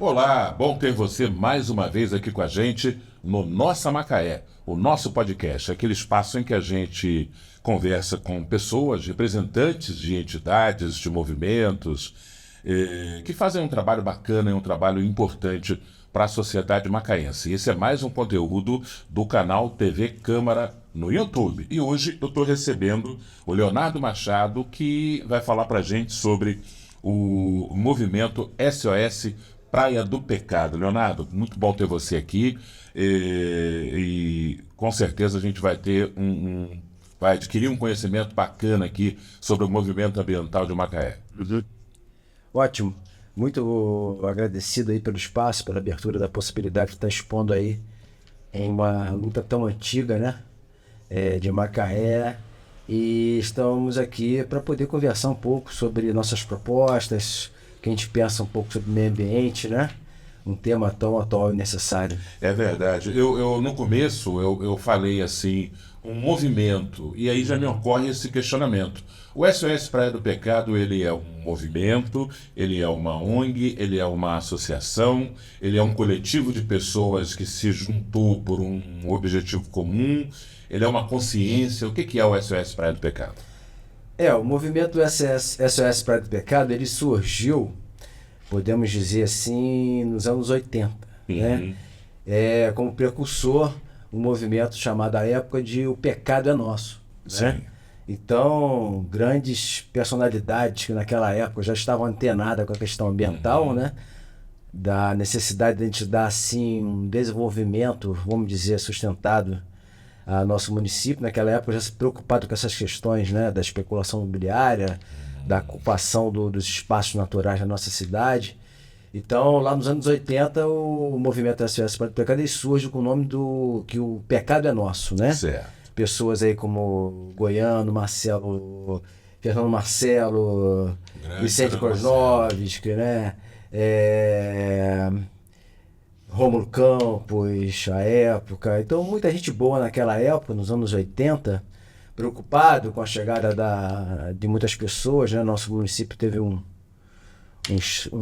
Olá, bom ter você mais uma vez aqui com a gente no Nossa Macaé, o nosso podcast, aquele espaço em que a gente conversa com pessoas, representantes de entidades, de movimentos, que fazem um trabalho bacana e um trabalho importante para a sociedade macaense. Esse é mais um conteúdo do canal TV Câmara no YouTube. E hoje eu estou recebendo o Leonardo Machado, que vai falar para a gente sobre o movimento SOS Praia do Pecado. Leonardo, muito bom ter você aqui e com certeza a gente vai ter vai adquirir um conhecimento bacana aqui sobre o movimento ambiental de Macaé. Ótimo, muito agradecido aí pelo espaço, pela abertura da possibilidade de estar expondo aí em uma luta tão antiga, né, de Macaé, e estamos aqui para poder conversar um pouco sobre nossas propostas, que a gente pensa um pouco sobre o meio ambiente, né? Um tema tão atual e necessário. É verdade. Eu no começo, eu falei assim, um movimento, e aí já me ocorre esse questionamento. O SOS Praia do Pecado, ele é um movimento, ele é uma ONG, ele é uma associação, ele é um coletivo de pessoas que se juntou por um objetivo comum, ele é uma consciência. O que é o SOS Praia do Pecado? O movimento SOS Praia do Pecado, ele surgiu, podemos dizer assim, nos anos 80, né? Como precursor, um movimento chamado à época de O Pecado é Nosso, né? Então, grandes personalidades que naquela época já estavam antenadas com a questão ambiental, né? Da necessidade de a gente dar, assim, um desenvolvimento, vamos dizer, sustentado a nosso município. Naquela época já se preocupado com essas questões, né, da especulação imobiliária, da ocupação dos espaços naturais da nossa cidade. Então, lá nos anos 80, o movimento SOS Praia do Pecado surge com o nome do que o pecado é nosso, né? Certo. Pessoas aí como Goiano, Fernando Marcelo, Vicente Kozlovski, né? Rômulo Campos, a época. Então, muita gente boa naquela época, nos anos 80, preocupado com a chegada de muitas pessoas, né? Nosso município teve um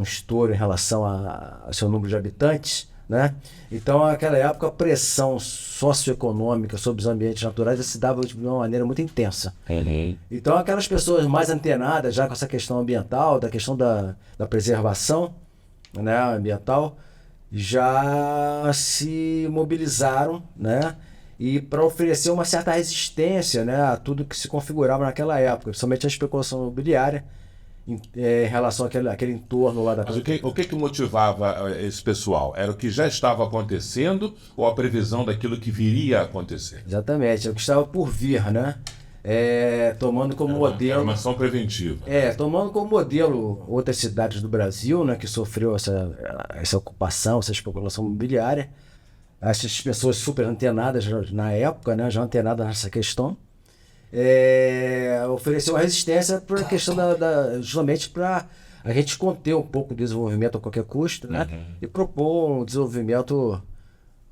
estouro em relação a seu número de habitantes, né? Então, naquela época, a pressão socioeconômica sobre os ambientes naturais se dava de uma maneira muito intensa. Então, aquelas pessoas mais antenadas já com essa questão ambiental, da questão da preservação, né, ambiental, já se mobilizaram, né, e para oferecer uma certa resistência, né, a tudo que se configurava naquela época, principalmente a especulação imobiliária em relação àquele entorno lá da... Mas o que motivava esse pessoal? Era o que já estava acontecendo ou a previsão daquilo que viria a acontecer? Exatamente, é o que estava por vir, né? Tomando como modelo... Era uma ação preventiva. Tomando como modelo outras cidades do Brasil, né, que sofreu essa ocupação, essa especulação imobiliária. Essas pessoas super antenadas na época, né, já antenadas nessa questão, ofereceu uma resistência por questão justamente para a gente conter um pouco o desenvolvimento a qualquer custo, né, e propor um desenvolvimento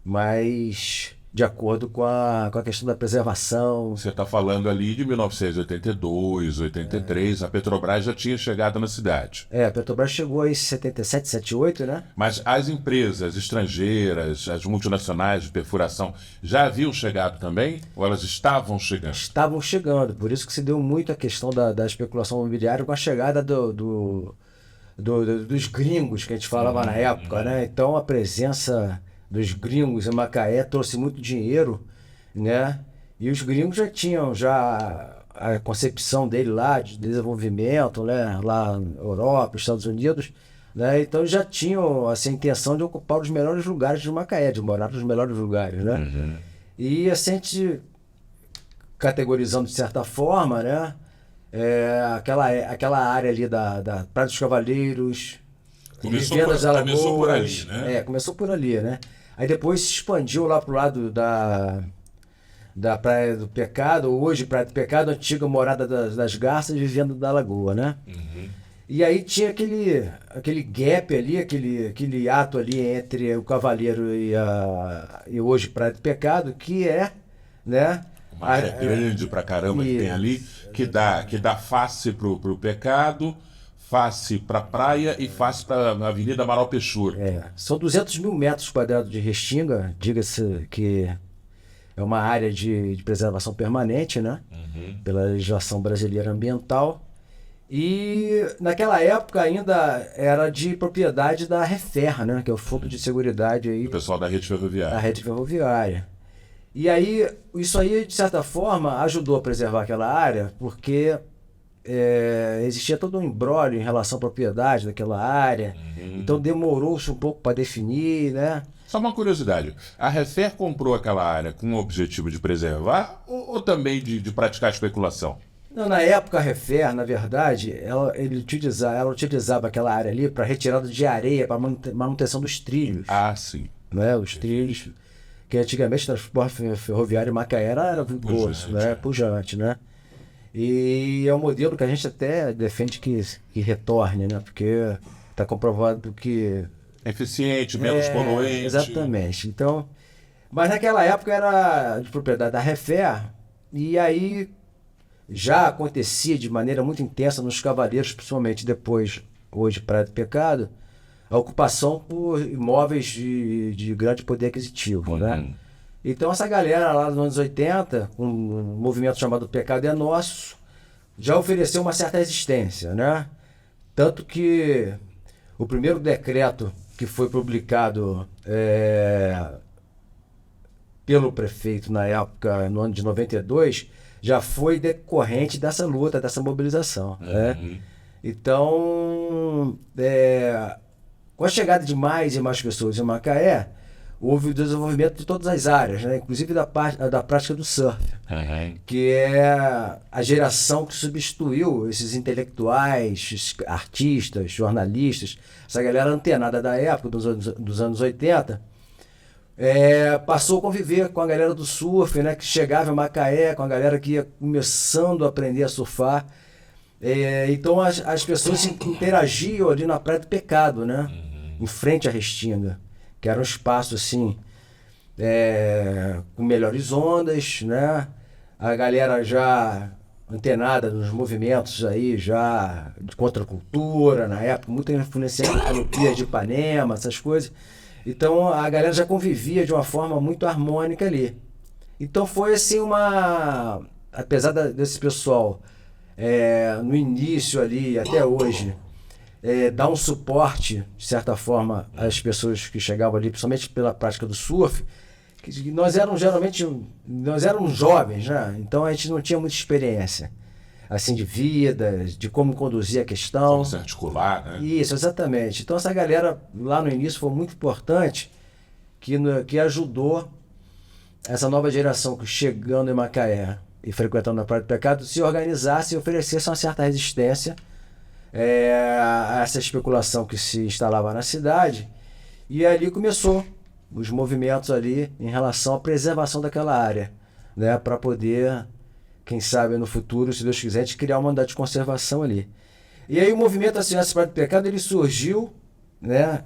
mais de acordo com a questão da preservação. Você está falando ali de 1982, 83, a Petrobras já tinha chegado na cidade. A Petrobras chegou em 77, 78, né? Mas as empresas estrangeiras, as multinacionais de perfuração, já haviam chegado também? Ou elas estavam chegando? Estavam chegando, por isso que se deu muito a questão da especulação imobiliária com a chegada dos gringos, que a gente falava na época, né? Então a presença dos gringos em Macaé trouxe muito dinheiro, né? E os gringos já tinham a concepção dele lá de desenvolvimento, né? Lá na Europa, Estados Unidos, né? Então já tinham assim, a intenção de ocupar os melhores lugares de Macaé, de morar nos melhores lugares, né? E assim, a gente categorizando de certa forma, né? Aquela área ali da Praia dos Cavaleiros, Começou por ali, né? Começou por ali, né? Aí depois se expandiu lá pro lado da Praia do Pecado, hoje Praia do Pecado, antiga morada das Garças, vivendo da Lagoa, né? E aí tinha aquele gap ali, aquele ato ali entre o Cavaleiro e hoje Praia do Pecado, que né? Uma área grande pra caramba que tem ali, que dá face pro pecado, face para a praia e face para a Avenida Amaral Pechura. São 200 mil metros quadrados de restinga, diga-se que é uma área de preservação permanente, né? Pela legislação brasileira ambiental. E naquela época ainda era de propriedade da Refer, né? Que é o Fundo de Seguridade aí, O pessoal da rede ferroviária. da rede ferroviária. E aí, isso aí, de certa forma, ajudou a preservar aquela área, porque existia todo um imbróglio em relação à propriedade daquela área. Então demorou-se um pouco para definir, né? Só uma curiosidade, a Refer comprou aquela área com o objetivo de preservar ou também de praticar especulação? Não, na época a Refer, na verdade, ela utilizava aquela área ali para retirada de areia, para manutenção dos trilhos. Ah, sim. Né? Os trilhos, que antigamente o transporte ferroviário em Macaé era vulgoso, né? Pujante, né? E é um modelo que a gente até defende que retorne, né? Porque está comprovado que... Eficiente, menos poluente. Exatamente. Então, mas naquela época era de propriedade da Refer, e aí já acontecia de maneira muito intensa nos Cavaleiros, principalmente depois, hoje, Praia do Pecado, a ocupação por imóveis de grande poder aquisitivo, né? Então essa galera lá nos anos 80, com um movimento chamado Pecado é Nosso, já ofereceu uma certa resistência, né? Tanto que o primeiro decreto que foi publicado pelo prefeito na época, no ano de 92, já foi decorrente dessa luta, dessa mobilização, né? Então, com a chegada de mais e mais pessoas em Macaé, houve o desenvolvimento de todas as áreas, né? Inclusive da prática do surf, que é a geração que substituiu esses intelectuais, esses artistas, jornalistas, essa galera antenada da época, dos anos 80, passou a conviver com a galera do surf, né? Que chegava em Macaé, com a galera que ia começando a aprender a surfar. Então as pessoas interagiam ali na Praia do Pecado, né? Em frente à Restinga, que era um espaço assim, com melhores ondas, né? A galera já antenada nos movimentos aí, já de contracultura, na época, muito influenciada pelo Pier de Ipanema, essas coisas. Então a galera já convivia de uma forma muito harmônica ali. Então foi assim apesar desse pessoal, no início ali, até hoje, dar um suporte, de certa forma, às pessoas que chegavam ali, principalmente pela prática do surf, que nós éramos jovens, né? Então a gente não tinha muita experiência, assim, de vida, de como conduzir a questão. Como se articular, né? Isso, exatamente. Então essa galera, lá no início, foi muito importante, que ajudou essa nova geração que chegando em Macaé e frequentando a Praia do Pecado, se organizasse e oferecesse uma certa resistência a essa especulação que se instalava na cidade. E ali começou os movimentos ali em relação à preservação daquela área, né, para poder, quem sabe no futuro, se Deus quiser, a gente criar uma unidade de conservação ali. E aí o movimento SOS Praia do Pecado, ele surgiu, né,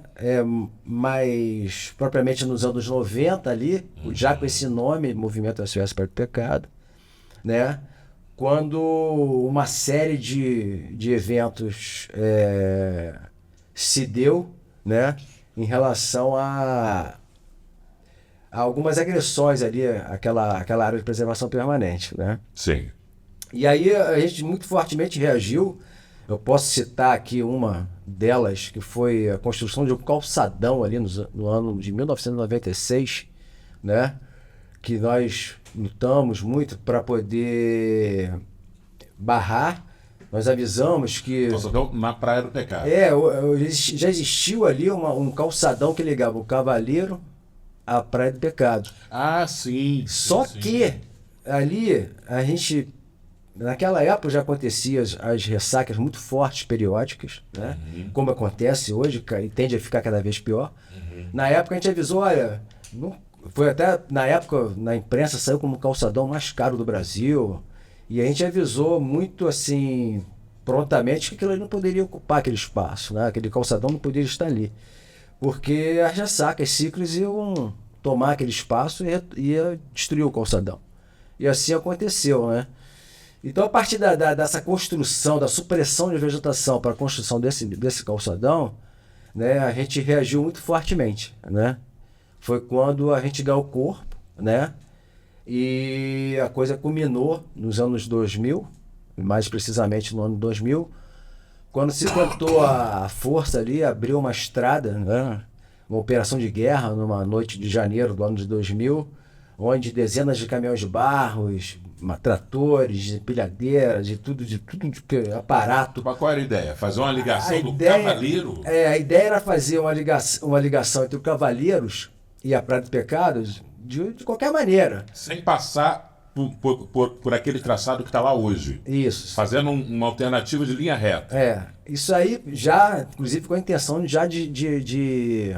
mais propriamente nos anos 90 ali, já com esse nome, Movimento SOS Praia do Pecado, né, quando uma série de eventos se deu, né, em relação a algumas agressões ali, aquela área de preservação permanente, né? Sim. E aí a gente muito fortemente reagiu. Eu posso citar aqui uma delas, que foi a construção de um calçadão ali no ano de 1996, né? Que nós lutamos muito para poder barrar. Nós avisamos que... Calçadão na Praia do Pecado. Já existiu ali um calçadão que ligava o Cavaleiro à Praia do Pecado. Ah, sim. Só que ali a gente... Naquela época já acontecia as ressacas muito fortes, periódicas, né? Como acontece hoje, e tende a ficar cada vez pior. Na época a gente avisou, olha... Foi até, na época, na imprensa, saiu como o calçadão mais caro do Brasil. E a gente avisou muito, assim, prontamente que aquilo ali não poderia ocupar aquele espaço, né? Aquele calçadão não poderia estar ali. Porque as ressacas, ciclos iam tomar aquele espaço e ia destruir o calçadão. E assim aconteceu, né? Então, a partir dessa construção, da supressão de vegetação para a construção desse calçadão, né, a gente reagiu muito fortemente, né? Foi quando a gente ganhou corpo, né? E a coisa culminou nos anos 2000, mais precisamente no ano 2000, quando se tentou a força ali, abriu uma estrada, né? Uma operação de guerra numa noite de janeiro do ano de 2000, onde dezenas de caminhões de barros, tratores, empilhadeiras, de tudo de aparato. Mas qual era a ideia? Fazer uma ligação do Cavaleiro? A ideia era fazer uma ligação entre o Cavaleiros e a Praia do Pecado de qualquer maneira. Sem passar por aquele traçado que está lá hoje. Isso. Fazendo uma alternativa de linha reta. Isso aí já, inclusive, com a intenção já de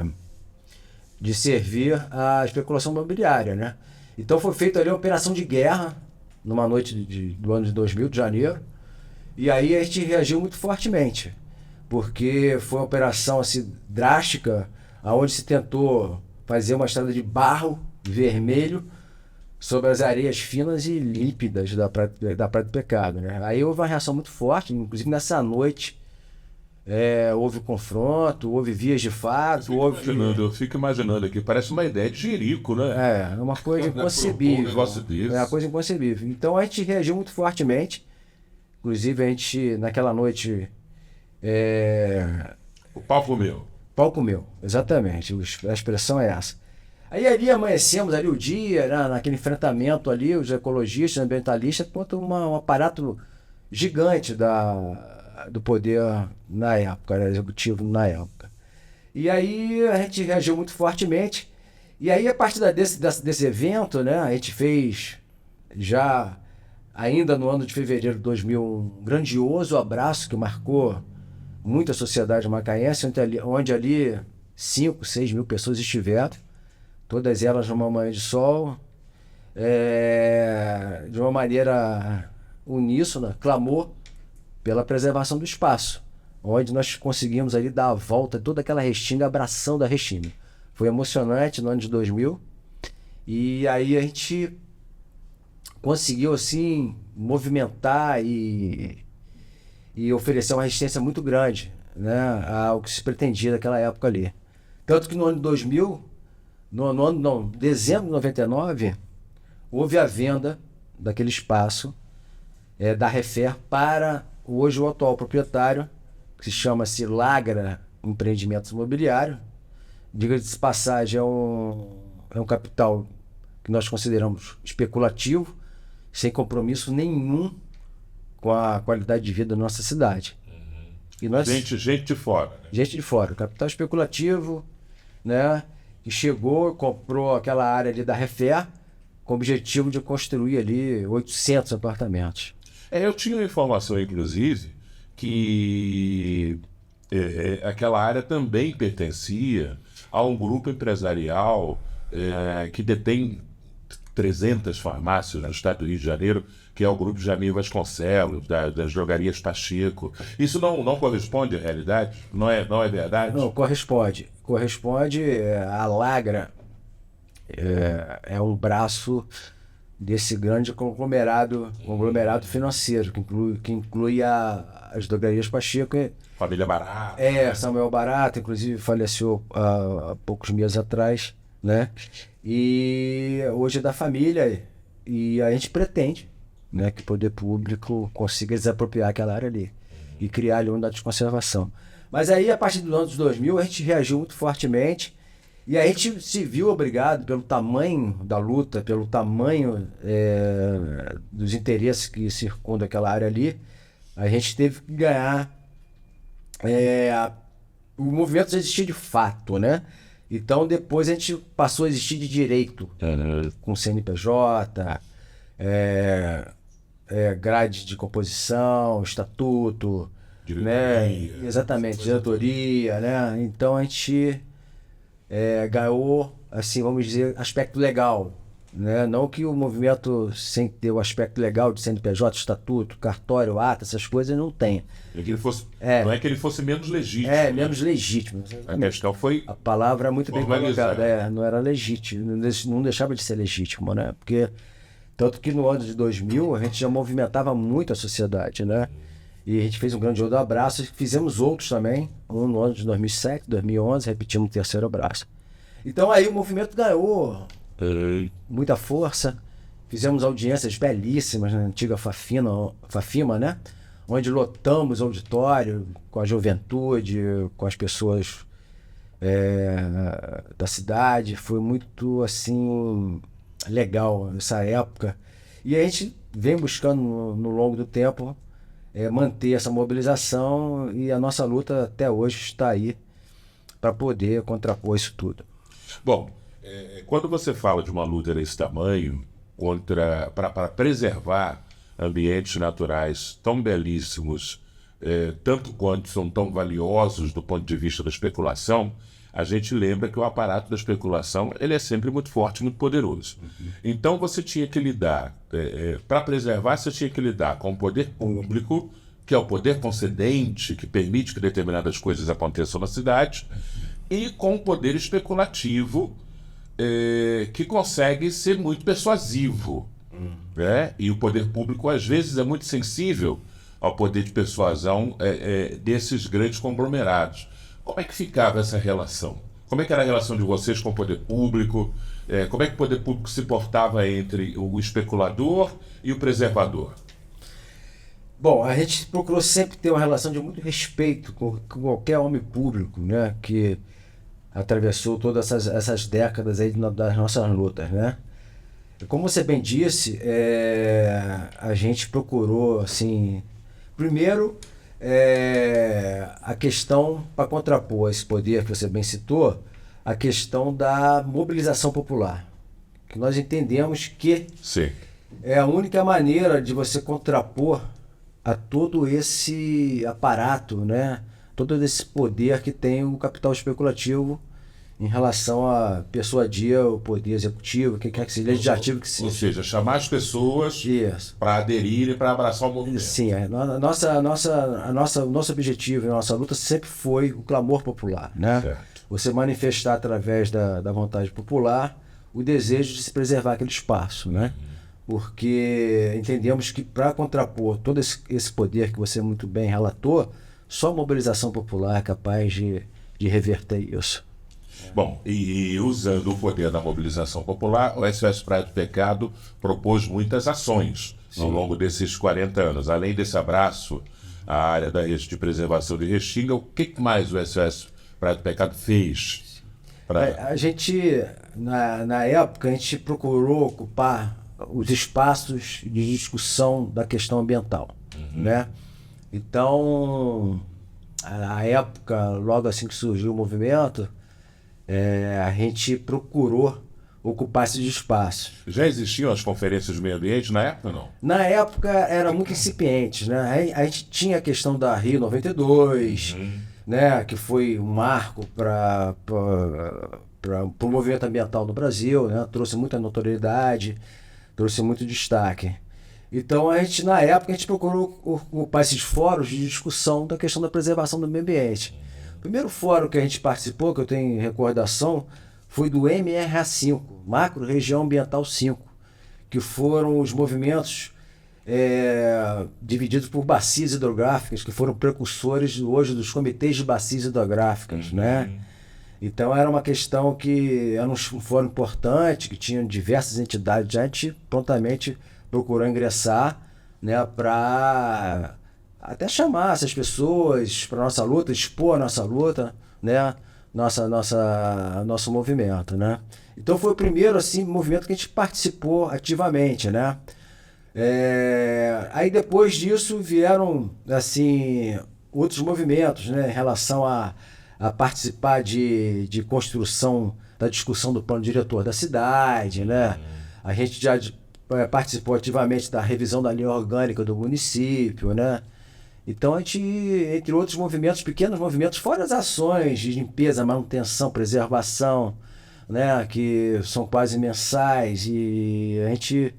servir a especulação imobiliária, né? Então foi feita ali uma operação de guerra numa noite do ano de 2000, de janeiro, e aí a gente reagiu muito fortemente, porque foi uma operação assim, drástica, onde se tentou fazer uma estrada de barro vermelho sobre as areias finas e límpidas da Praia do Pecado, né? Aí houve uma reação muito forte, inclusive nessa noite houve confronto, houve vias de fato, Eu fico imaginando aqui, parece uma ideia de Jerico, né? É uma coisa inconcebível. É uma coisa inconcebível. Então a gente reagiu muito fortemente, inclusive a gente, naquela noite... O pau comeu. Pau comeu, exatamente, a expressão é essa. Aí ali amanhecemos ali o dia, né, naquele enfrentamento ali, os ecologistas, ambientalistas, contra um aparato gigante do poder na época, era executivo na época. E aí a gente reagiu muito fortemente, e aí a partir desse evento, né, a gente fez já, ainda no ano de fevereiro de 2000, um grandioso abraço que marcou muito a sociedade macaense, onde ali 5, 6 mil pessoas estiveram, todas elas numa manhã de sol, de uma maneira uníssona, clamor pela preservação do espaço, onde nós conseguimos ali dar a volta a toda aquela restinga, abração da restinga. Foi emocionante no ano de 2000, e aí a gente conseguiu assim movimentar e oferecer uma resistência muito grande, né, ao que se pretendia naquela época ali. Tanto que no ano de 2000, dezembro de 99, houve a venda daquele espaço da Refer para hoje o atual proprietário, que se chama-se Lagra Empreendimentos Imobiliários. Diga-se de passagem, é um capital que nós consideramos especulativo, sem compromisso nenhum com a qualidade de vida da nossa cidade. E nós, gente de fora. Né? Gente de fora, capital especulativo, né, que chegou, comprou aquela área ali da Refer, com o objetivo de construir ali 800 apartamentos. Eu tinha uma informação, inclusive, que aquela área também pertencia a um grupo empresarial que detém 300 farmácias no estado do Rio de Janeiro, que é o grupo Jamil Vasconcelos, das drogarias Pacheco. Isso não corresponde à realidade? Não é verdade? Não, corresponde. A Lagra é um braço desse grande conglomerado financeiro, que inclui as drogarias Pacheco. Família Barata. Samuel Barata, inclusive faleceu há poucos meses atrás, né? E hoje é da família, e a gente pretende, né, que o poder público consiga desapropriar aquela área ali e criar ali uma unidade de conservação. Mas aí, a partir dos anos 2000, a gente reagiu muito fortemente, e a gente se viu obrigado, pelo tamanho da luta, pelo tamanho dos interesses que circundam aquela área ali, a gente teve que ganhar o movimento já existia de fato, né? Então depois a gente passou a existir de direito, com CNPJ, grade de composição, estatuto, né? Exatamente, diretoria, né? Então a gente ganhou, assim, vamos dizer, aspecto legal, né? Não que o movimento, sem ter o aspecto legal de CNPJ, estatuto, cartório, ata, essas coisas, não tenha. Não é que ele fosse menos legítimo. Menos legítimo. A questão foi... A palavra é muito bem colocada. Não era legítimo, não deixava de ser legítimo, né? Porque Tanto que no ano de 2000 a gente já movimentava muito a sociedade, né? E a gente fez um grande jogo do abraço e fizemos outros também. Um no ano de 2007, 2011, repetimos o terceiro abraço. Então aí o movimento ganhou muita força. Fizemos audiências belíssimas na antiga Fafima, né? Onde lotamos o auditório com a juventude, com as pessoas da cidade. Foi muito, assim, legal essa época. E a gente vem buscando no longo do tempo manter essa mobilização, e a nossa luta até hoje está aí para poder contrapor isso tudo. Bom, quando você fala de uma luta desse tamanho, para preservar ambientes naturais tão belíssimos, tanto quanto são tão valiosos do ponto de vista da especulação, a gente lembra que o aparato da especulação ele é sempre muito forte, muito poderoso. Então você tinha que lidar, para preservar, você tinha que lidar com o poder público, que é o poder concedente, que permite que determinadas coisas aconteçam na cidade, e com o poder especulativo, que consegue ser muito persuasivo. Né? E o poder público, às vezes, é muito sensível ao poder de persuasão desses grandes conglomerados. Como é que ficava essa relação? Como é que era a relação de vocês com o poder público? Como é que o poder público se portava entre o especulador e o preservador? Bom, a gente procurou sempre ter uma relação de muito respeito com qualquer homem público, né, que atravessou todas essas décadas aí das nossas lutas, né? Como você bem disse, a gente procurou, assim, primeiro, a questão, para contrapor esse poder que você bem citou, a questão da mobilização popular, que nós entendemos que Sim. é a única maneira de você contrapor a todo esse aparato, né? Todo esse poder que tem o capital especulativo em relação a persuadir o poder executivo, que quer que seja, legislativo que seja. Ou seja, chamar as pessoas para aderirem, para abraçar o movimento. Sim, o nosso objetivo, a nossa luta sempre foi o clamor popular, né? Certo. Você manifestar através da vontade popular o desejo de se preservar aquele espaço, né? Porque entendemos que para contrapor todo esse poder que você muito bem relatou, só a mobilização popular é capaz de reverter isso. Bom, e usando o poder da mobilização popular, o SOS Praia do Pecado propôs muitas ações ao longo desses 40 anos. Além desse abraço à área da rede de preservação de Restinga, o que mais o SOS Praia do Pecado fez? A gente, na época, a gente procurou ocupar os espaços de discussão da questão ambiental, né? Então, a época, logo assim que surgiu o movimento, a gente procurou ocupar esses espaços. Já existiam as conferências de meio ambiente na época ou não? Na época era muito incipientes, né? A gente tinha a questão da Rio 92, né? Que foi um marco para o movimento ambiental no Brasil, né? Trouxe muita notoriedade, trouxe muito destaque. Então, na época, a gente procurou ocupar esses fóruns de discussão da questão da preservação do meio ambiente. O primeiro fórum que a gente participou, que eu tenho recordação, foi do MRA5, Macro Região Ambiental 5, que foram os movimentos divididos por bacias hidrográficas, que foram precursores hoje dos comitês de bacias hidrográficas, né? Então era uma questão que era um fórum importante, que tinha diversas entidades, a gente prontamente procurou ingressar, né, para até chamar essas pessoas para a nossa luta, expor a nossa luta, né, nosso movimento, né. Então foi o primeiro assim, movimento que a gente participou ativamente, né. Aí depois disso vieram assim, outros movimentos, né, em relação a participar de construção da discussão do plano diretor da cidade, né. A gente já participou ativamente da revisão da linha orgânica do município, né? Então a gente, entre outros movimentos, pequenos movimentos, fora as ações de limpeza, manutenção, preservação, né? Que são quase mensais, e a gente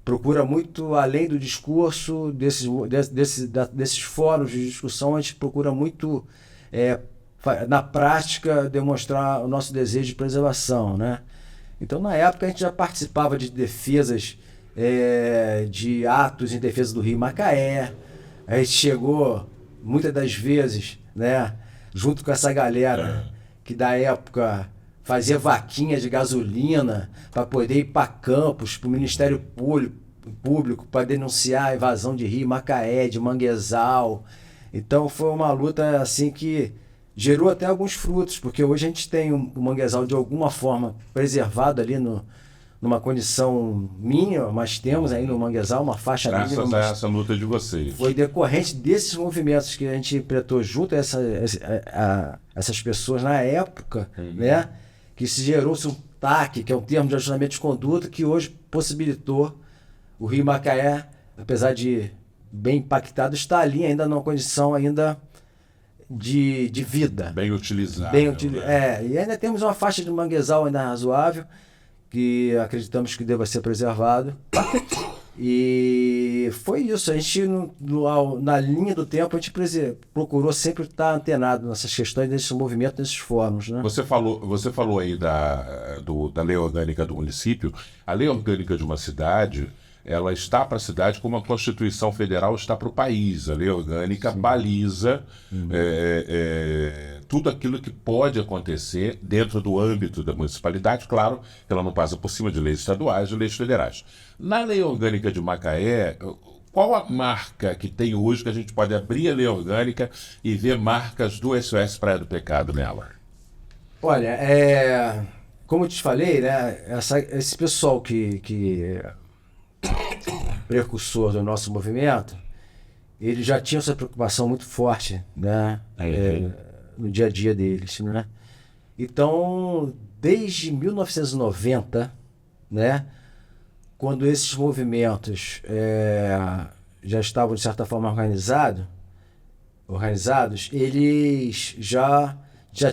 procura muito, além do discurso, desses fóruns de discussão, a gente procura muito, na prática, demonstrar o nosso desejo de preservação, né? Então, na época, a gente já participava de defesas de atos em defesa do Rio Macaé. A gente chegou, muitas das vezes, né, junto com essa galera que da época fazia vaquinha de gasolina para poder ir para campos, para o Ministério Público, para denunciar a invasão de Rio Macaé, de Manguezal. Então foi uma luta assim que gerou até alguns frutos, porque hoje a gente tem o Manguezal de alguma forma preservado ali numa condição mínima, mas temos aí no Manguezal uma faixa mínima. Graças a essa luta de vocês. Foi decorrente desses movimentos que a gente implementou junto a essas pessoas na época, né? Que se gerou-se um TAC, que é um termo de ajustamento de conduta, que hoje possibilitou o Rio Macaé, apesar de bem impactado, estar ali ainda numa condição ainda de vida. Bem utilizado. E ainda temos uma faixa de manguezal ainda razoável, que acreditamos que deva ser preservado. E foi isso. A gente, na linha do tempo, a gente procurou sempre estar antenado nessas questões, nesses movimentos, nesses fóruns. Né? Você falou aí da lei orgânica do município. A lei orgânica de uma cidade, ela está para a cidade como a Constituição Federal está para o país. A lei orgânica baliza tudo aquilo que pode acontecer dentro do âmbito da municipalidade. Claro que ela não passa por cima de leis estaduais e leis federais. Na lei orgânica de Macaé, qual a marca que tem hoje que a gente pode abrir a lei orgânica e ver marcas do SOS Praia do Pecado nela? Olha, como eu te falei, né, esse pessoal que precursor do nosso movimento, ele já tinha essa preocupação muito forte, né, no dia a dia deles, né? Então, desde 1990, né, quando esses movimentos já estavam de certa forma organizados, eles já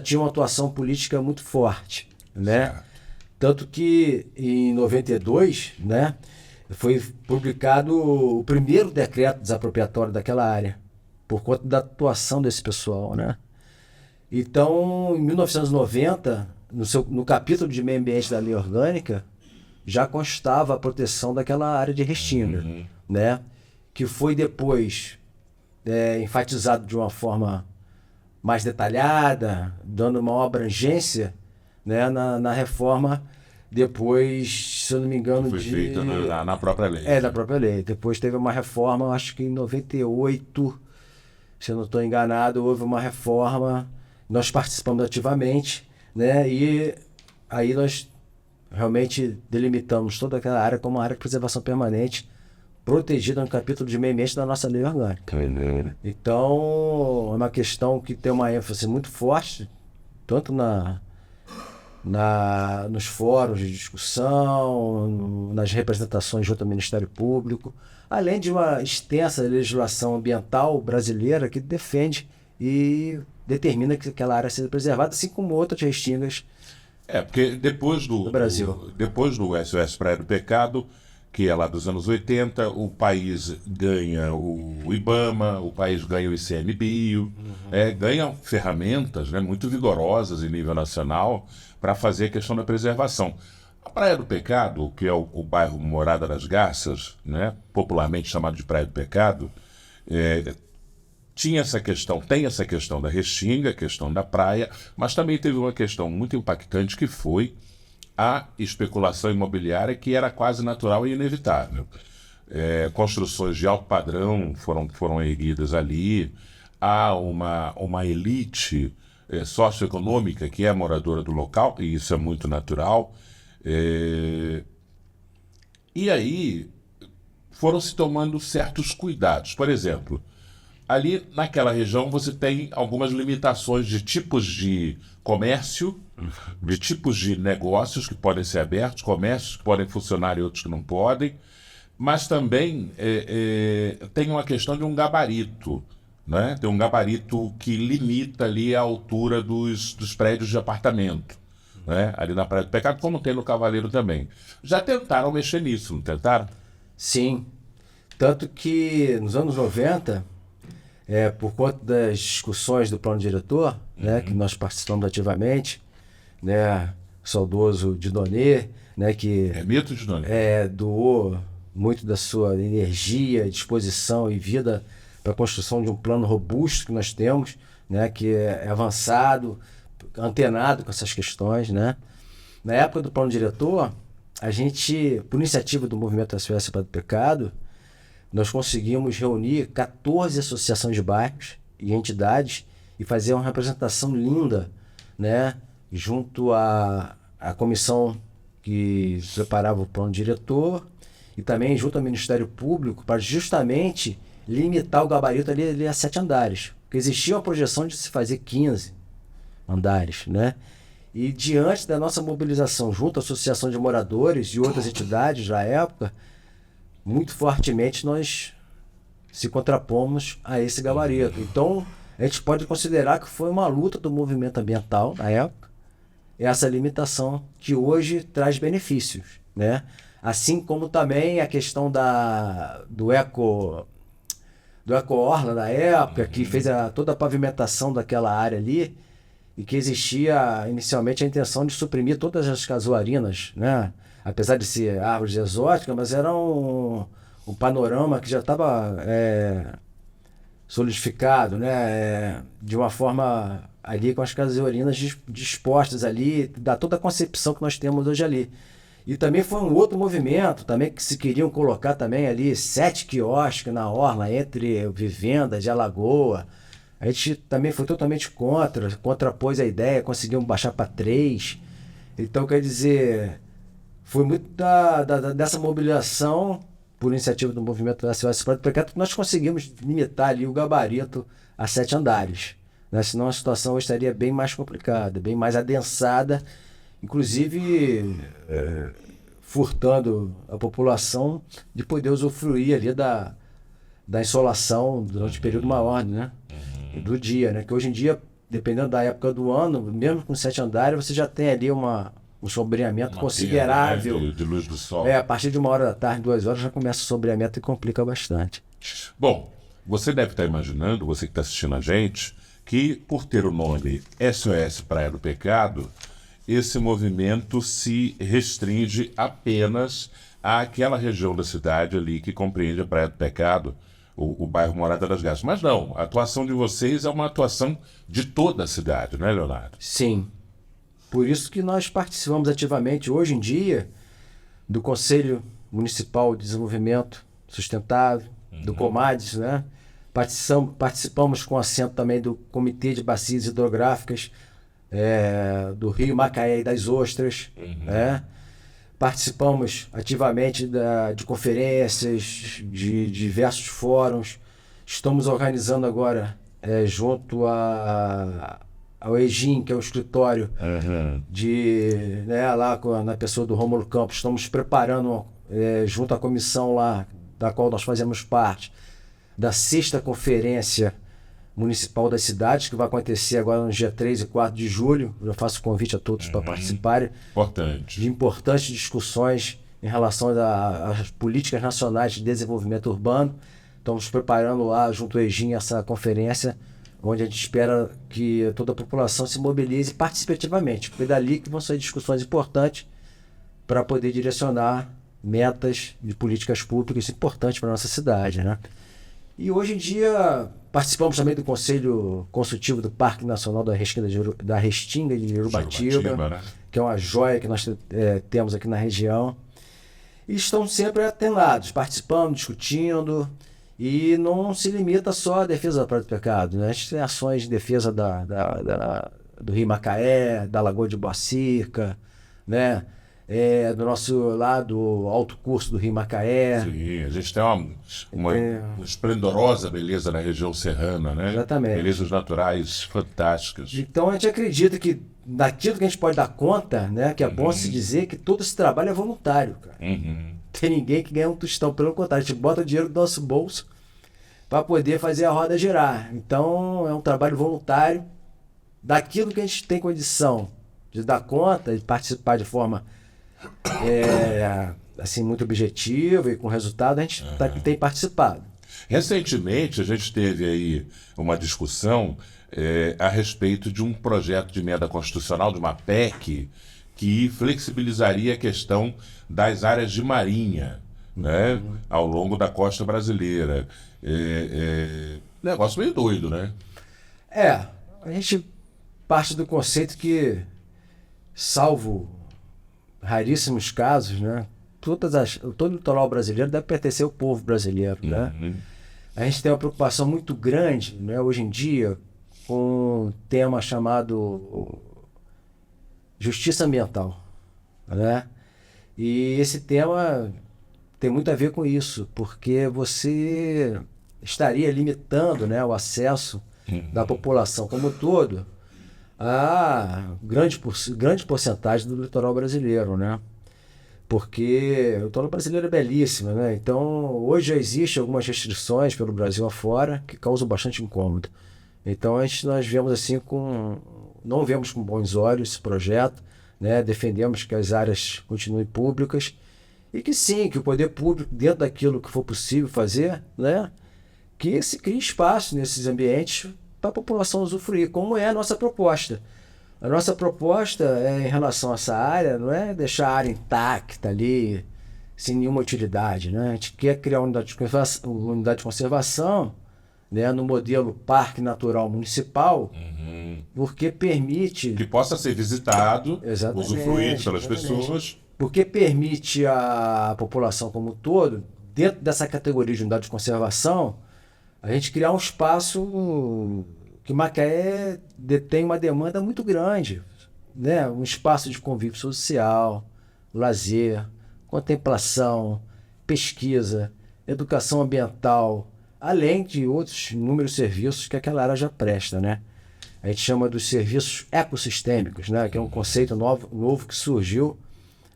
tinham uma atuação política muito forte, né? Certo. Tanto que em 92, né, foi publicado o primeiro decreto desapropriatório daquela área, por conta da atuação desse pessoal, né? Então, em 1990, no capítulo de meio ambiente da lei orgânica, já constava a proteção daquela área de Restinga, né? Que foi depois enfatizado de uma forma mais detalhada, dando maior abrangência, né, na reforma. Depois, se eu não me engano... Foi feita na própria lei. Na própria lei. Depois teve uma reforma, acho que em 98, se eu não estou enganado, houve uma reforma, nós participamos ativamente, né? E aí nós realmente delimitamos toda aquela área como uma área de preservação permanente, protegida no capítulo de meio ambiente da nossa lei orgânica. Então, é uma questão que tem uma ênfase muito forte, tanto nos fóruns de discussão, nas representações junto ao Ministério Público, além de uma extensa legislação ambiental brasileira que defende e determina que aquela área seja preservada, assim como outras restingas. Porque depois do Brasil. Depois do SOS Praia do Pecado, que é lá dos anos 80, o país ganha o IBAMA, o país ganha o ICMBio, ganha ferramentas, né, muito vigorosas em nível nacional para fazer a questão da preservação. A Praia do Pecado, que é o bairro Morada das Garças, né, popularmente chamado de Praia do Pecado, tem essa questão da Restinga, a questão da praia, mas também teve uma questão muito impactante que foi a especulação imobiliária, que era quase natural e inevitável. Construções de alto padrão foram erguidas ali, há uma elite socioeconômica que é moradora do local, e isso é muito natural. E aí foram se tomando certos cuidados. Por exemplo, ali naquela região você tem algumas limitações de tipos de comércio, de tipos de negócios que podem ser abertos, comércios que podem funcionar e outros que não podem, mas também tem uma questão de um gabarito, né? Tem um gabarito que limita ali a altura dos prédios de apartamento, né? Ali na Praia do Pecado, como tem no Cavaleiro também. Já tentaram mexer nisso, não tentaram? Sim, tanto que nos anos 90... por conta das discussões do plano diretor, né, que nós participamos ativamente, né, o saudoso Didonê, né, que Mito Didonê. Doou muito da sua energia, disposição e vida para a construção de um plano robusto que nós temos, né, que é avançado, antenado com essas questões, né? Na época do plano diretor, a gente, por iniciativa do Movimento SOS Praia do Pecado, nós conseguimos reunir 14 associações de bairros e entidades e fazer uma representação linda, né, junto à comissão que preparava o plano diretor e também junto ao Ministério Público para justamente limitar o gabarito ali a 7 andares, porque existia uma projeção de se fazer 15 andares, né? E diante da nossa mobilização junto à Associação de Moradores e outras entidades da época, muito fortemente nós se contrapomos a esse gabarito. Então, a gente pode considerar que foi uma luta do movimento ambiental na época, essa limitação que hoje traz benefícios, né? Assim como também a questão do Eco-Orla da época, que fez toda a pavimentação daquela área ali, e que existia inicialmente a intenção de suprimir todas as casuarinas, né? Apesar de ser árvores exóticas, mas era um panorama que já estava solidificado, né? De uma forma ali com as casuarinas dispostas ali, dá toda a concepção que nós temos hoje ali. E também foi um outro movimento também que se queriam colocar também ali 7 quiosques na orla entre vivendas de Alagoa. A gente também foi totalmente contrapôs a ideia, conseguimos baixar para 3. Então, quer dizer, foi muito dessa mobilização por iniciativa do movimento SOS Praia do Pecado que nós conseguimos limitar ali o gabarito a 7 andares. Né? Senão a situação hoje estaria bem mais complicada, bem mais adensada, inclusive furtando a população de poder usufruir ali da insolação durante o período maior, né? Do dia, né? Que hoje em dia, dependendo da época do ano, mesmo com 7 andares, você já tem ali um sombreamento considerável. Né? De luz do sol. A partir de 1h da tarde, 2 horas, já começa o sombreamento e complica bastante. Bom, você deve estar imaginando, você que está assistindo a gente, que por ter o nome SOS Praia do Pecado, esse movimento se restringe apenas àquela região da cidade ali que compreende a Praia do Pecado, o bairro Morada das Gatas. Mas não, a atuação de vocês é uma atuação de toda a cidade, não é, Leonardo? Sim. Por isso que nós participamos ativamente, hoje em dia, do Conselho Municipal de Desenvolvimento Sustentável, do COMADES, né? Participamos com assento também do Comitê de Bacias Hidrográficas do Rio Macaé e das Ostras, né? Participamos ativamente de conferências, de diversos fóruns. Estamos organizando agora, junto ao EGIM, que é o escritório lá na pessoa do Rômulo Campos, estamos preparando, junto à comissão lá, da qual nós fazemos parte, da 6ª Conferência Municipal das Cidades, que vai acontecer agora no dia 3 e 4 de julho. Eu faço convite a todos para participarem. Importante. De importantes discussões em relação às políticas nacionais de desenvolvimento urbano. Estamos preparando lá, junto ao EGIM, essa conferência, onde a gente espera que toda a população se mobilize e participe ativamente, porque dali que vão sair discussões importantes para poder direcionar metas de políticas públicas importantes para a nossa cidade, né? E hoje em dia participamos também do Conselho Consultivo do Parque Nacional da Restinga de Jerubatiba, né? Que é uma joia que nós temos aqui na região. E estão sempre atenados, participando, discutindo, e não se limita só à defesa da Praia do Pecado, né? A gente tem ações de defesa do Rio Macaé, da Lagoa de Boa Circa, né? Do nosso lado, alto curso do Rio Macaé. Sim, a gente tem uma esplendorosa beleza na região serrana, né? Exatamente. Belezas naturais fantásticas. Então a gente acredita que daquilo que a gente pode dar conta, né? Que é bom se dizer que todo esse trabalho é voluntário, cara. Tem ninguém que ganha um tostão, pelo contrário, a gente bota o dinheiro do nosso bolso para poder fazer a roda girar. Então é um trabalho voluntário daquilo que a gente tem condição de dar conta, de participar de forma assim, muito objetiva e com resultado, a gente tem participado. Recentemente a gente teve aí uma discussão a respeito de um projeto de emenda constitucional, de uma PEC, que flexibilizaria a questão das áreas de marinha, né, ao longo da costa brasileira. Negócio meio doido, né? A gente parte do conceito que, salvo raríssimos casos, né, todo o litoral brasileiro deve pertencer ao povo brasileiro, né? A gente tem uma preocupação muito grande, né, hoje em dia, com um tema chamado justiça ambiental, né? E esse tema tem muito a ver com isso, porque você estaria limitando, né, o acesso da população como um todo a grande porcentagem do litoral brasileiro, né? Porque o litoral brasileiro é belíssimo, né? Então, hoje já existem algumas restrições pelo Brasil afora que causam bastante incômodo. Então, nós vemos assim não vemos com bons olhos esse projeto, né? Defendemos que as áreas continuem públicas e que sim, que o poder público, dentro daquilo que for possível fazer, né? Que se crie espaço nesses ambientes para a população usufruir, como é a nossa proposta. A nossa proposta em relação a essa área não é deixar a área intacta ali, sem nenhuma utilidade, né? A gente quer criar uma unidade de conservação, né, no modelo Parque Natural Municipal, porque permite... Que possa ser visitado, usufruído pelas pessoas. Porque permite à população como um todo, dentro dessa categoria de unidade de conservação, a gente criar um espaço que Macaé detém uma demanda muito grande, né? Um espaço de convívio social, lazer, contemplação, pesquisa, educação ambiental, além de outros inúmeros serviços que aquela área já presta, né? A gente chama dos serviços ecossistêmicos, né? Que é um conceito novo que surgiu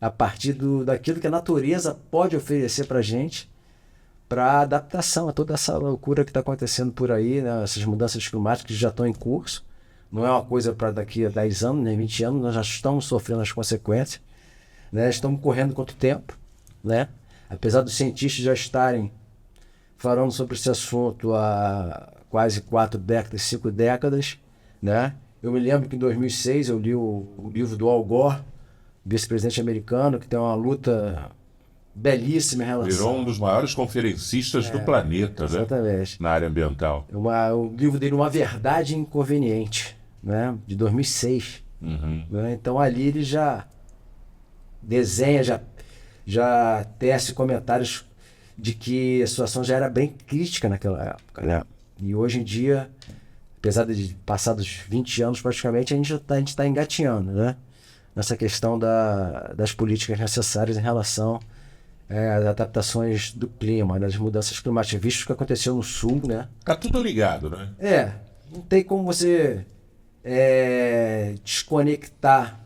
a partir daquilo que a natureza pode oferecer para a gente, para adaptação a toda essa loucura que está acontecendo por aí, né? Essas mudanças climáticas que já estão em curso. Não é uma coisa para daqui a 10 anos, nem 20 anos, nós já estamos sofrendo as consequências, né? Estamos correndo contra o tempo, né? Apesar dos cientistas já estarem falando sobre esse assunto há quase 4 décadas, 5 décadas, né? Eu me lembro que em 2006 eu li o livro do Al Gore, vice-presidente americano, que tem uma luta belíssima em relação... Virou um dos maiores conferencistas do planeta, exatamente, né? Na área ambiental. O livro dele, Uma Verdade Inconveniente, né? De 2006. Né? Então ali ele já desenha, já tece comentários de que a situação já era bem crítica naquela época, né? E hoje em dia, apesar de passados 20 anos praticamente, a gente está engatinhando, né? Nessa questão das políticas necessárias em relação às adaptações do clima, das mudanças climáticas, visto o que aconteceu no sul, né? Tá tudo ligado, né? Não tem como você desconectar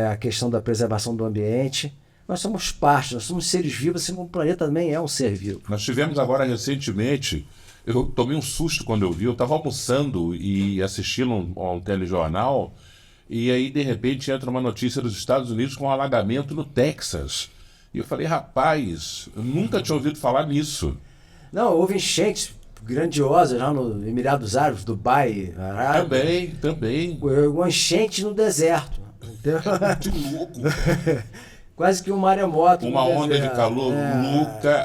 a questão da preservação do ambiente. Nós somos parte, nós somos seres vivos, assim como o planeta também é um ser vivo. Nós tivemos agora recentemente, eu tomei um susto quando eu vi, eu estava almoçando e assistindo um telejornal, e aí de repente entra uma notícia dos Estados Unidos com um alagamento no Texas. E eu falei, rapaz, eu nunca tinha ouvido falar nisso. Não, houve enchentes grandiosas lá no Emirados Árabes, Dubai, Arábia. Também. Uma enchente no deserto. Que louco. Quase que um maremoto. Uma onda de calor louca.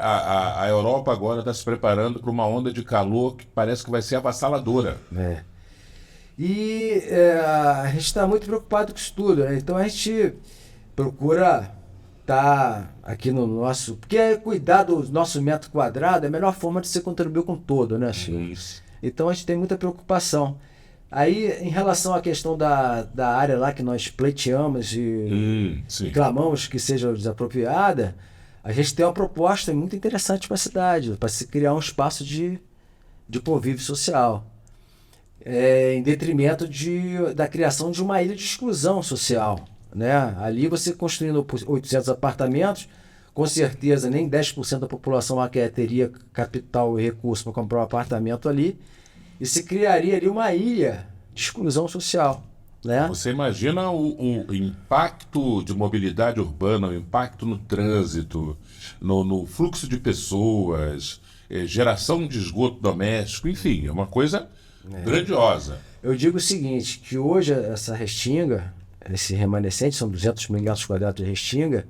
A Europa agora está se preparando para uma onda de calor que parece que vai ser avassaladora. E a gente está muito preocupado com isso tudo, né? Então a gente procura estar aqui no nosso... Porque cuidar do nosso metro quadrado é a melhor forma de se contribuir com todo, né, Chico? Isso. Então a gente tem muita preocupação. Aí, em relação à questão da área lá que nós pleiteamos e clamamos que seja desapropriada, a gente tem uma proposta muito interessante para a cidade, para se criar um espaço de convívio social, em detrimento da criação de uma ilha de exclusão social, né? Ali você construindo 800 apartamentos, com certeza nem 10% da população teria capital e recurso para comprar um apartamento ali, e se criaria ali uma ilha de exclusão social, né? Você imagina o impacto de mobilidade urbana, o impacto no trânsito, no fluxo de pessoas, geração de esgoto doméstico, enfim, é uma coisa grandiosa. Eu digo o seguinte, que hoje essa restinga, esse remanescente, são 200 mil metros quadrados de restinga,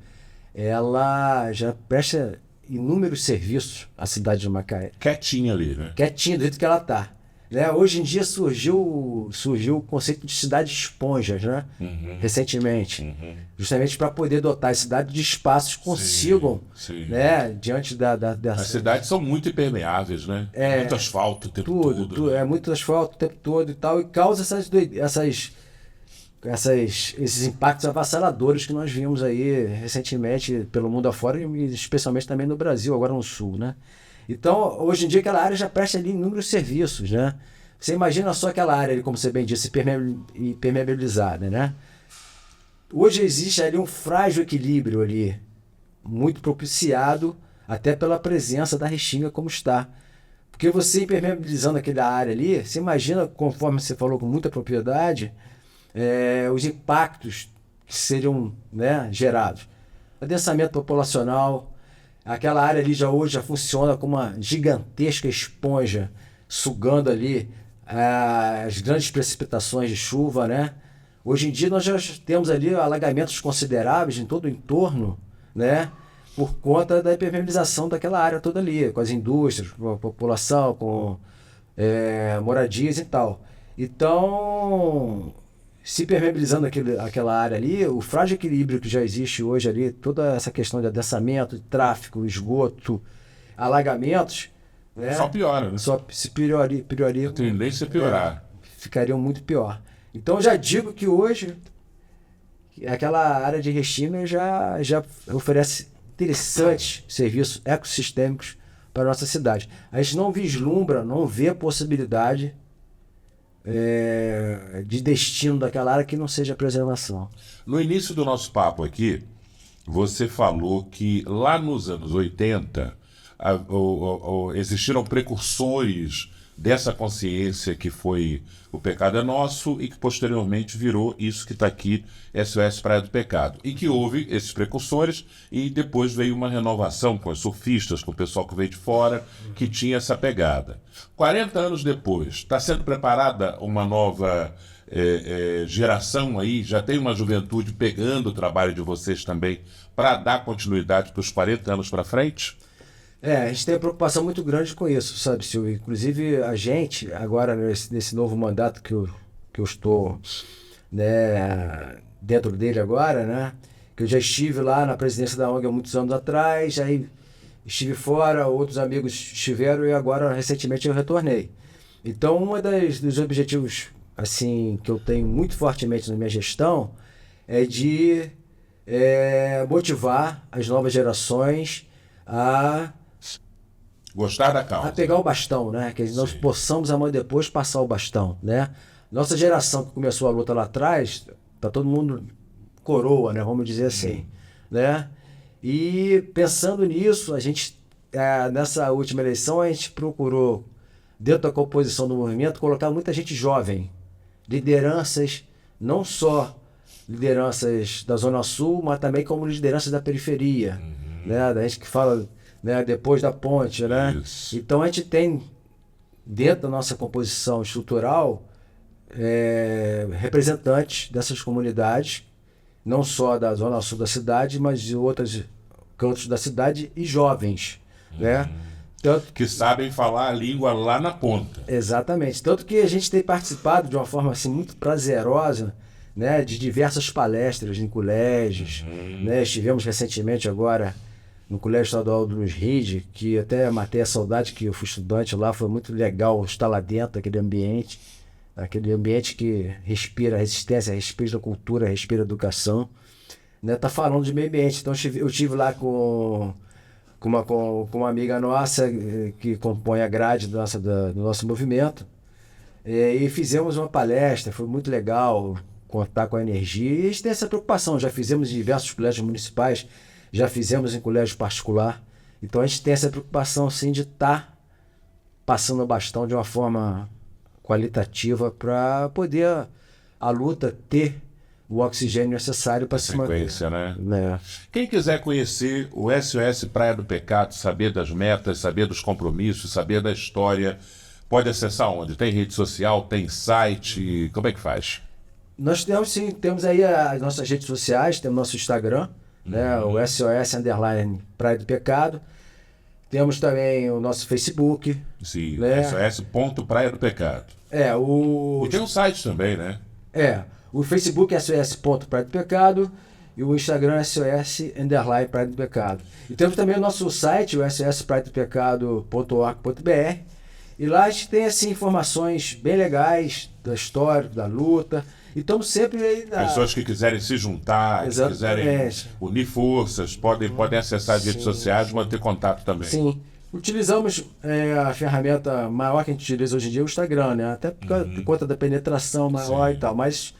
ela já presta inúmeros serviços a cidade de Macaé. Quietinha ali, né? Quietinha, do jeito que ela está. Né? Hoje em dia surgiu o conceito de cidade esponjas, né? Recentemente. Justamente para poder dotar a cidade de espaços que consigam, sim. Né? Diante dessa... As cidades são muito impermeáveis, né? Muito asfalto o tempo todo. É muito asfalto o tempo todo e tal, e causa esses impactos avassaladores que nós vimos aí recentemente pelo mundo afora e especialmente também no Brasil, agora no Sul, né? Então, hoje em dia, aquela área já presta ali inúmeros serviços, né? Você imagina só aquela área, ali, como você bem disse, impermeabilizada, né? Hoje existe ali um frágil equilíbrio ali, muito propiciado até pela presença da Restinga como está. Porque você impermeabilizando aquela área ali, você imagina, conforme você falou com muita propriedade, os impactos que seriam, né, gerados. Adensamento populacional, aquela área ali hoje já funciona como uma gigantesca esponja, sugando ali as grandes precipitações de chuva, né? Hoje em dia nós já temos ali alagamentos consideráveis em todo o entorno, né? Por conta da impermeabilização daquela área toda ali, com as indústrias, com a população, com moradias e tal. Então, se impermeabilizando aquela área ali, o frágil equilíbrio que já existe hoje ali, toda essa questão de adensamento, de tráfego, esgoto, alagamentos... né? Só piora, né? Só se pioraria. A tendência é piorar. Ficariam muito pior. Então, já digo que hoje, aquela área de Restinga já oferece interessantes serviços ecossistêmicos para a nossa cidade. A gente não vislumbra, não vê a possibilidade de destino daquela área que não seja a preservação. No início do nosso papo aqui, você falou que lá nos anos 80 existiram precursores dessa consciência que foi o pecado é nosso e que posteriormente virou isso que está aqui, SOS Praia do Pecado. E que houve esses precursores e depois veio uma renovação com os surfistas, com o pessoal que veio de fora, que tinha essa pegada. 40 anos depois, está sendo preparada uma nova geração aí? Já tem uma juventude pegando o trabalho de vocês também para dar continuidade para os 40 anos para frente? A gente tem uma preocupação muito grande com isso, sabe, Silvio? Inclusive, a gente, agora, nesse novo mandato que eu estou, né, dentro dele agora, né? Que eu já estive lá na presidência da ONG há muitos anos atrás, aí estive fora, outros amigos estiveram e agora, recentemente, eu retornei. Então, dos objetivos, assim, que eu tenho muito fortemente na minha gestão é de motivar as novas gerações a gostar da causa. A pegar o bastão, né? Que nós possamos amanhã depois passar o bastão, né? Nossa geração que começou a luta lá atrás, tá todo mundo coroa, né? Vamos dizer assim, né? E pensando nisso, a gente, nessa última eleição, a gente procurou, dentro da composição do movimento, colocar muita gente jovem, lideranças, não só lideranças da Zona Sul, mas também como lideranças da periferia, né? Da gente que fala... né, depois da ponte, né? Isso. Então a gente tem, dentro da nossa composição estrutural, representantes dessas comunidades, não só da zona sul da cidade, mas de outros cantos da cidade e jovens, né? Tanto que sabem falar a língua lá na ponta. Exatamente. Tanto que a gente tem participado de uma forma assim, muito prazerosa, né, de diversas palestras em colégios, né? Estivemos recentemente agora no Colégio Estadual do Luiz Ride, que até matei a saudade que eu fui estudante lá, foi muito legal estar lá dentro, aquele ambiente que respira resistência, respira cultura, respira educação, né? Tá falando de meio ambiente. Então eu estive lá com uma amiga nossa que compõe a grade do nosso movimento, e fizemos uma palestra, foi muito legal contar com a energia, e a gente tem essa preocupação, já fizemos em diversos colégios municipais, já fizemos em colégio particular, então a gente tem essa preocupação sim de estar passando o bastão de uma forma qualitativa para poder a luta ter o oxigênio necessário para se manter. Frequência, né? Quem quiser conhecer o SOS Praia do Pecado, saber das metas, saber dos compromissos, saber da história, pode acessar onde? Tem rede social, tem site, como é que faz? Nós temos aí as nossas redes sociais, temos nosso Instagram, né, o SOS _ Praia do Pecado. Temos também o nosso Facebook. Sim, né? SOS.Praia do Pecado. E tem um site também, né? O Facebook é SOS.Praia do Pecado e o Instagram é SOS_Praia do Pecado. E temos também o nosso site, o sospraiadopecado.org.br, e lá a gente tem assim, informações bem legais da história, da luta. E estamos sempre aí... Pessoas que quiserem se juntar, que quiserem unir forças, podem acessar as redes sociais, manter contato também. Sim. Utilizamos a ferramenta maior que a gente utiliza hoje em dia, o Instagram, né? Até por conta da penetração maior e tal, mas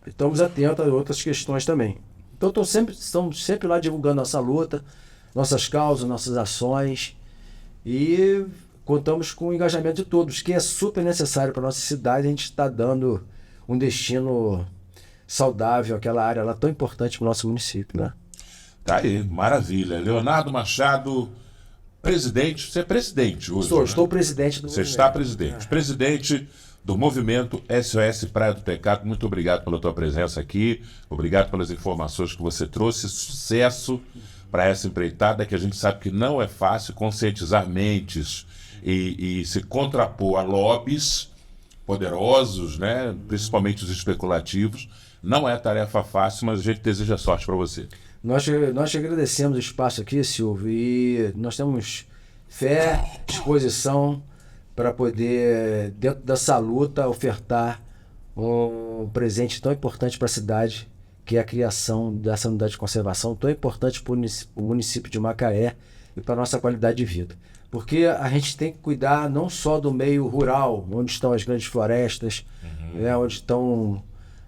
estamos atentos a outras questões também. Então estamos sempre lá divulgando nossa luta, nossas causas, nossas ações, e contamos com o engajamento de todos, que é super necessário para a nossa cidade. A gente está dando um destino saudável àquela área lá tão importante para o nosso município, né? Tá aí, maravilha. Leonardo Machado, presidente, você é presidente hoje, Estou presidente do Você movimento. está presidente. Presidente do movimento SOS Praia do Pecado. Muito obrigado pela tua presença aqui, obrigado pelas informações que você trouxe, sucesso para essa empreitada, que a gente sabe que não é fácil conscientizar mentes e se contrapor a lobbies poderosos, né? Principalmente os especulativos. Não é tarefa fácil, mas a gente deseja sorte para você. Nós te agradecemos o espaço aqui, Silvio, e nós temos fé, disposição para poder, dentro dessa luta, ofertar um presente tão importante para a cidade, que é a criação dessa unidade de conservação, tão importante para o município de Macaé e para a nossa qualidade de vida. Porque a gente tem que cuidar não só do meio rural, onde estão as grandes florestas, né, onde estão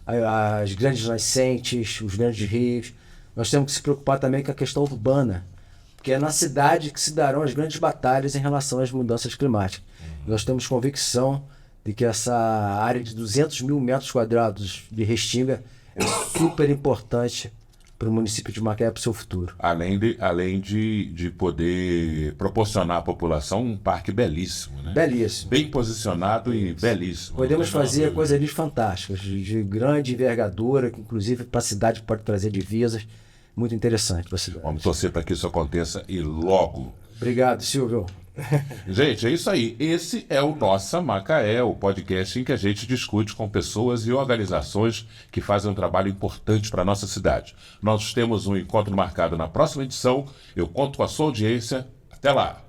as grandes nascentes, os grandes rios. Nós temos que se preocupar também com a questão urbana, porque é na cidade que se darão as grandes batalhas em relação às mudanças climáticas. Nós temos convicção de que essa área de 200 mil metros quadrados de Restinga é super importante para o município de Macaé, para o seu futuro. Além de poder proporcionar à população um parque belíssimo, né? Belíssimo. Bem posicionado e belíssimo. Podemos fazer coisas ali fantásticas, de grande envergadura, que inclusive para a cidade pode trazer divisas. Muito interessante para a cidade. Vamos torcer para que isso aconteça e logo. Obrigado, Silvio. Gente, é isso aí. Esse é o Nossa Macaé, o podcast em que a gente discute com pessoas e organizações que fazem um trabalho importante para a nossa cidade. Nós temos um encontro marcado na próxima edição. Eu conto com a sua audiência. Até lá!